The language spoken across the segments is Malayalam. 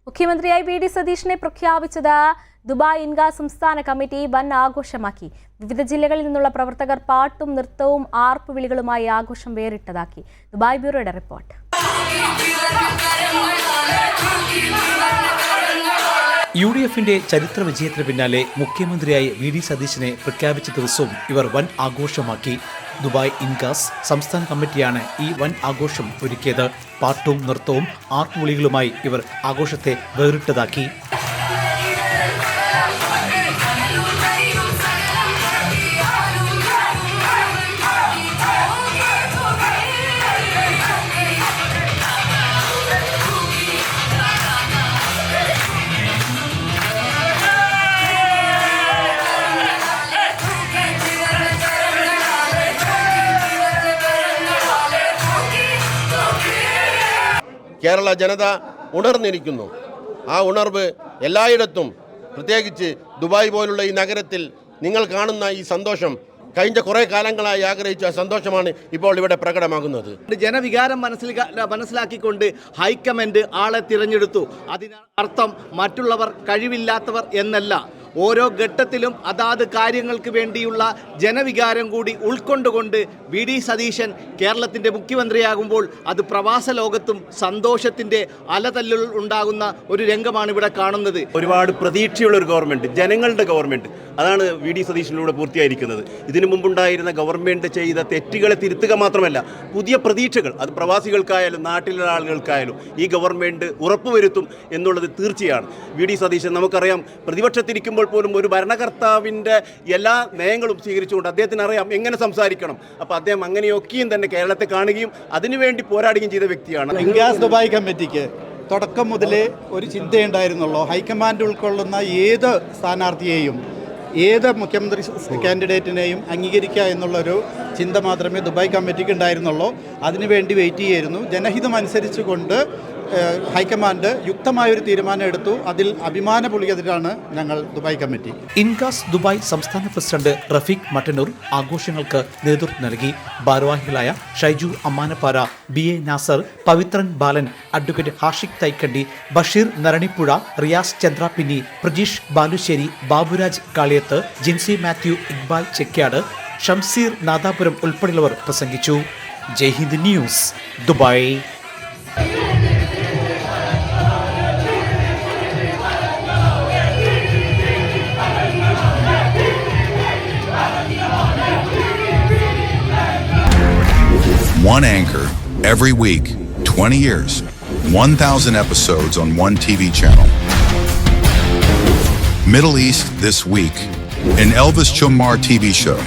മുഖ്യമന്ത്രിയായി വി ഡി സതീശനെ പ്രഖ്യാപിച്ചത് ദുബായ് ഇൻഗാസ് സംസ്ഥാന കമ്മിറ്റി വൻ ആഘോഷമാക്കി. വിവിധ ജില്ലകളിൽ നിന്നുള്ള പ്രവർത്തകർ പാട്ടും നൃത്തവും ആർപ്പുവിളികളുമായി ആഘോഷം വേറിട്ടതാക്കി. Dubai ബ്യൂറോയുടെ report. UDFന്റെ ചരിത്ര വിജയത്തിന് പിന്നാലെ മുഖ്യമന്ത്രിയായി വി ഡി സതീശനെ പ്രഖ്യാപിച്ച ദിവസവും ഇവർ വൻ ആഘോഷമാക്കി. ദുബായ് ഇൻഗാസ് സംസ്ഥാന കമ്മിറ്റിയാണ് ഈ വൻ ആഘോഷം ഒരുക്കിയത്. പാട്ടും നൃത്തവും ആർപ്പുവിളികളുമായി ഇവർ ആഘോഷത്തെ വേറിട്ടതാക്കി. കേരള ജനത ഉണർന്നിരിക്കുന്നു. ആ ഉണർവ് എല്ലായിടത്തും, പ്രത്യേകിച്ച് ദുബായ് പോലുള്ള ഈ നഗരത്തിൽ നിങ്ങൾ കാണുന്ന ഈ സന്തോഷം കഴിഞ്ഞ കുറേ കാലങ്ങളായി ആഗ്രഹിച്ച സന്തോഷമാണ് ഇപ്പോൾ ഇവിടെ പ്രകടമാകുന്നത്. ജനവികാരം മനസ്സിലാക്കിക്കൊണ്ട് ഹൈക്കമാൻഡ് ആളെ തിരഞ്ഞെടുത്തു. അതിനർത്ഥം മറ്റുള്ളവർ കഴിവില്ലാത്തവർ എന്നല്ല. ഓരോ ഘട്ടത്തിലും അതാത് കാര്യങ്ങൾക്ക് വേണ്ടിയുള്ള ജനവികാരം കൂടി ഉൾക്കൊണ്ടുകൊണ്ട് വി ഡി സതീശൻ കേരളത്തിൻ്റെ മുഖ്യമന്ത്രിയാകുമ്പോൾ അത് പ്രവാസ ലോകത്തും സന്തോഷത്തിൻ്റെ അലതല്ലുകൾ ഉണ്ടാകുന്ന ഒരു രംഗമാണ് ഇവിടെ കാണുന്നത്. ഒരുപാട് പ്രതീക്ഷയുള്ള ഒരു ഗവൺമെൻറ്, ജനങ്ങളുടെ ഗവൺമെൻറ്, അതാണ് വി ഡി സതീശനിലൂടെ പൂർത്തിയായിരിക്കുന്നത്. ഇതിനു മുമ്പുണ്ടായിരുന്ന ഗവൺമെൻറ് ചെയ്ത തെറ്റുകളെ തിരുത്തുക മാത്രമല്ല, പുതിയ പ്രതീക്ഷകൾ അത് പ്രവാസികൾക്കായാലും നാട്ടിലുള്ള ആളുകൾക്കായാലും ഈ ഗവൺമെൻറ് ഉറപ്പുവരുത്തും എന്നുള്ളത് തീർച്ചയാണ്. വി ഡി സതീശൻ നമുക്കറിയാം, പ്രതിപക്ഷത്തിരിക്കുമ്പോൾ പോലും ഒരു ഭരണകർത്താവിൻ്റെ എല്ലാ നയങ്ങളും സ്വീകരിച്ചുകൊണ്ട് അദ്ദേഹത്തിന് അറിയാം എങ്ങനെ സംസാരിക്കണം. അപ്പോൾ അദ്ദേഹം അങ്ങനെയൊക്കെയും തന്നെ കേരളത്തെ കാണുകയും അതിനുവേണ്ടി പോരാടുകയും ചെയ്ത വ്യക്തിയാണ്. ഇൻഗാസ് ദുബായ് കമ്മിറ്റിക്ക് തുടക്കം മുതലേ ഒരു ചിന്തയുണ്ടായിരുന്നുള്ളൂ. ഹൈക്കമാൻഡ് ഉൾക്കൊള്ളുന്ന ഏത് സ്ഥാനാർത്ഥിയെയും ഏത് മുഖ്യമന്ത്രി കാൻഡിഡേറ്റിനെയും അംഗീകരിക്കുക എന്നുള്ളൊരു ചിന്ത മാത്രമേ ദുബായ് കമ്മിറ്റിക്ക് ഉണ്ടായിരുന്നുള്ളൂ. അതിനുവേണ്ടി വെയിറ്റ് ചെയ്യായിരുന്നു. ജനഹിതം അനുസരിച്ചുകൊണ്ട് ഹൈക്കമാൻഡ് യുക്തമായൊരു തീരുമാനം എടുത്തു. അതിൽ അഭിമാനപുളിയതിലാണ് ഞങ്ങൾ ദുബായ് കമ്മിറ്റി. ഇൻഗാസ് ദുബായ് സംസ്ഥാന പ്രസിഡന്റ് റഫീഖ് മട്ടന്നൂർ ആഘോഷങ്ങൾക്ക് നേതൃത്വം നൽകി. ഭാരവാഹികളായ ഷൈജു അമ്മാനപ്പാറ, BA നാസർ, പവിത്രൻ ബാലൻ, അഡ്വക്കേറ്റ് ഹാഷിഖ് തൈക്കണ്ടി, ബഷീർ നരണിപ്പുഴ, റിയാസ് ചന്ദ്രാപിന്നി, പ്രജീഷ് ബാലുശ്ശേരി, ബാബുരാജ് കാളിയത്ത്, ജിൻസി മാത്യു, ഇക്ബാൽ ചെക്യാട്, ഷംസീർ നാദാപുരം ഉൾപ്പെടെയുള്ളവർ പ്രസംഗിച്ചു. Jaihind news, Dubai. One anchor every week, 20 years, 1,000 episodes on one TV channel. Middle East This Week, an Elvis Chumar TV show.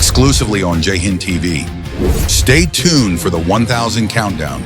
Exclusively on Jayhind TV. Stay tuned for the 1,000 countdown.